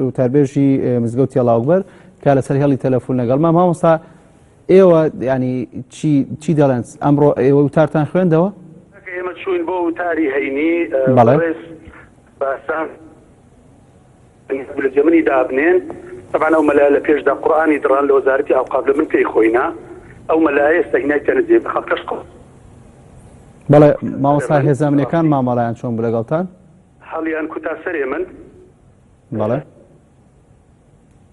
وتاربێژی مزگەوتی ئەڵاوەکبەر کە لەسەر هێڵی تەلەفۆن لەگەڵمان مامۆستا ئێوە ینی چی دەڵێن ئەمڕۆ ئێوە وتارتان خوێندەوە؟ ئێمە چوین بۆ وتاری هەینی ڕێز باسان لە جەمنی دابنێن طبعا ئەو مەلایە لە پێشدا قورئانی دڕان لە وەزارەتی ئاوقاف لە من پێی خۆینا ئەو مەلایە ئێستا هینای تەنزیە خەڵکەش قۆ بەڵێ مامۆستا هێزانمونیەکان مامەڵایان چۆن بوو لەگەڵتان؟ هەڵیان کوتا سەرێ من بەڵێ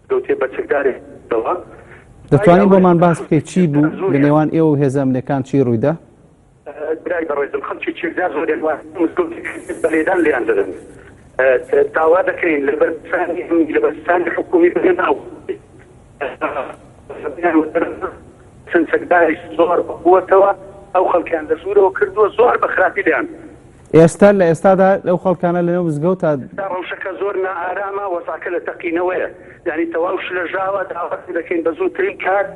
گەوتێ بەچەکدارێکەوە دەتوانین بۆمان باس بکەیت چی بوو لە نێوان ئێوە و هێزانمونیەکان چی ڕوویدا؟ برای بەڕێزم خەڵکی چێکدار زۆریان وا مزگەوتی بەلێدان لێیان دەدەن داوا دەکەین لە بەرستانی حکومی بناو سنسەکداری زۆر بقوتەوە ئەو خەڵکیان دەسوورەوە کردووە زۆر بە خراپی لیان ئێستا لە ئێستادا لەو خەڵکانە لەنێو مزگەوتە ڕەوشەکە زۆر نائارامە وەساکە لە تەقینەوەیە یعنی تەواوش لە ژاوە داواتی دەکەین بە زووترین کات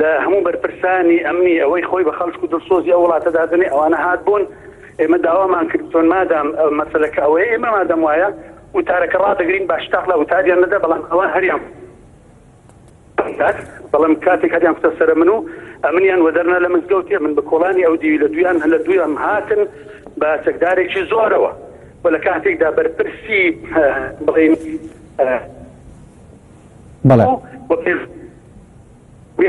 لە هەموو بەرپرسانی ئەمنی ئەوەی خۆی بە خەڵک و دڵسۆزی ئەو وڵاتە دادنێ ئەوانە هات بوون ئێمە داوامان کرد چۆن مادام مەسەلەکە ئەوەیە ئێمە مادام وایە وتارەکە ڕادەگرین باشتاق لە وتاریان نەدا بەڵام ئەوان هەریان بەڵام کاتێک هەریان کوتە سەرە من و ئەمنیان وەدەرنا لە مزگەوتیە من بە کۆڵانی ئەو دیوی لە دویان لە دویان هاتن بە چەکدارێکی زۆرەوە و لە کاتێکدا بەرپرسی بڵێن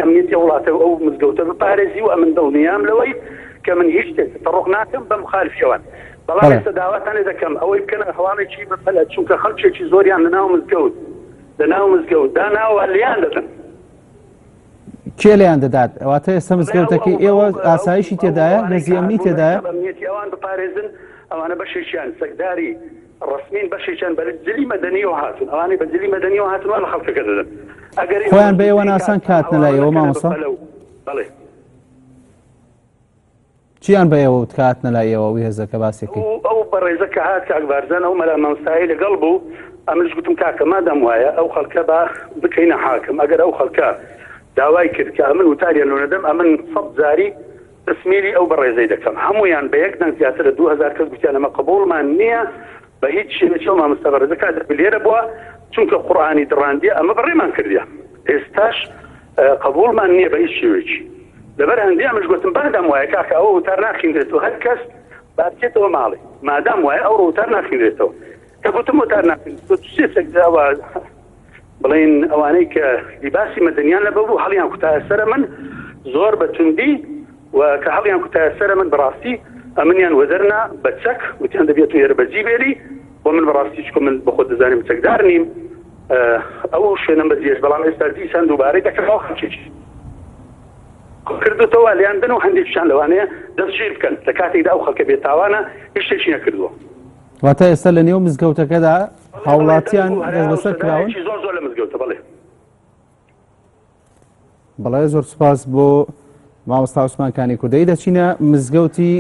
ئەمنیەتی وڵاتە ئەو مزگەوتە بپارێزی و ئەمن دڵنیام لەوەی کە من هیچ شتێک تەڕۆق ناکەم بە مخالفیەوان بەڵام ئێستا داواتانێ دەکەم ئەوەی بکەن هەواڵێکی بەفەلە چونکە خەڵکێکی زۆریان لەناو مزگەوت داناوە لیان دەدەن کێ لێیان دەدات ئەواتە ئێستا مزگەوتەکەی ئێوە ئاسایشی تێدایە نەزی ئەمنی تێدایە ئەمنیەتی ئەوان بپارێزن ئەوانە بەشێکیان سەکداری ڕسمین بەشێکیان بە جلی مەدەنیەوە هاتون ئەوانەی بە جلی مەدەنیەوە هاتن لە خەڵکەکە دەدەن خۆیان بە ئێوە ناسان کاتنە لایەوە مامۆستا بەڵێ چیان بە ئێوە کاتنە لایەوەی هێزەکە باسێکی ئەو بەڕێزە کە هات کاکبارزان ئەو مەلا مامۆستایی لەگەڵ بوو ئەمەش گوتم کاکە مادام وایە ئەو خەڵکە بە بکەینە حاکم ئەگەر ئەو خەڵکە داوای کرد کە ئەمن وتاریان لۆنەدەم ئەمن سەد جاری تسمیری ئەو بەڕێزەی دەکەم هەمویان بە یەک دەنگ زیاتر لە 2000 کەس گوتیان ئەمە قبوڵمان نییە بە هیچ شێوەیەکی مامۆستا بەڕێزەکە لێرە بووە چونکە قورئانی دڕاندیە ئەمە بەڕێمان کردیە ئێستاش قبوڵمان نییە بە هیچ شێوەیەکی لەبەر هەندی ئەمەش گوتم بەردەم وایە کاکە ئەوە وتار ناخیندرێتەوە هەر کەس بابچێتەوە ماڵی مادام وایە ئەو وتار ناخیندرێتەوە کە گوتم وتار ناخیندرێتەوە سێسێکداوە بڵین ئەوانەی کە لیباسی مەدەنیان لەبەر بوو هەڵیان کوتایە سەرە من زۆر بە توندی و کە هەڵیان کوتایە سەرە من بەڕاستی ئەمنیان وەدەرنا بە چەک وتیان دەبێت وێرە بەجی بێری بۆ من بەڕاستی چکۆ من بە خۆ دەزانیم چەکدار نیم ئەو شوێنم بەجێش بەڵام ئێستا دیسان دووبارەی دەکەمەوە خەڵکێکی کردوتەوە لیاندن و هەندێکشان لەوانەیە دەستگیر بکەن لە کاتێکدا ئەو خەڵکە بێتاوانە هیچ شتێکی نەکردووە واتە ئێستا لە نێو مزگەوتەکەدا هاوڵاتیان دەست بەسەر کراون زۆر لە مزگەوتە بەڵێ زۆر سوپاس بۆ مامۆستا عوسمان کانی کوردەی دەچینە مزگەوتی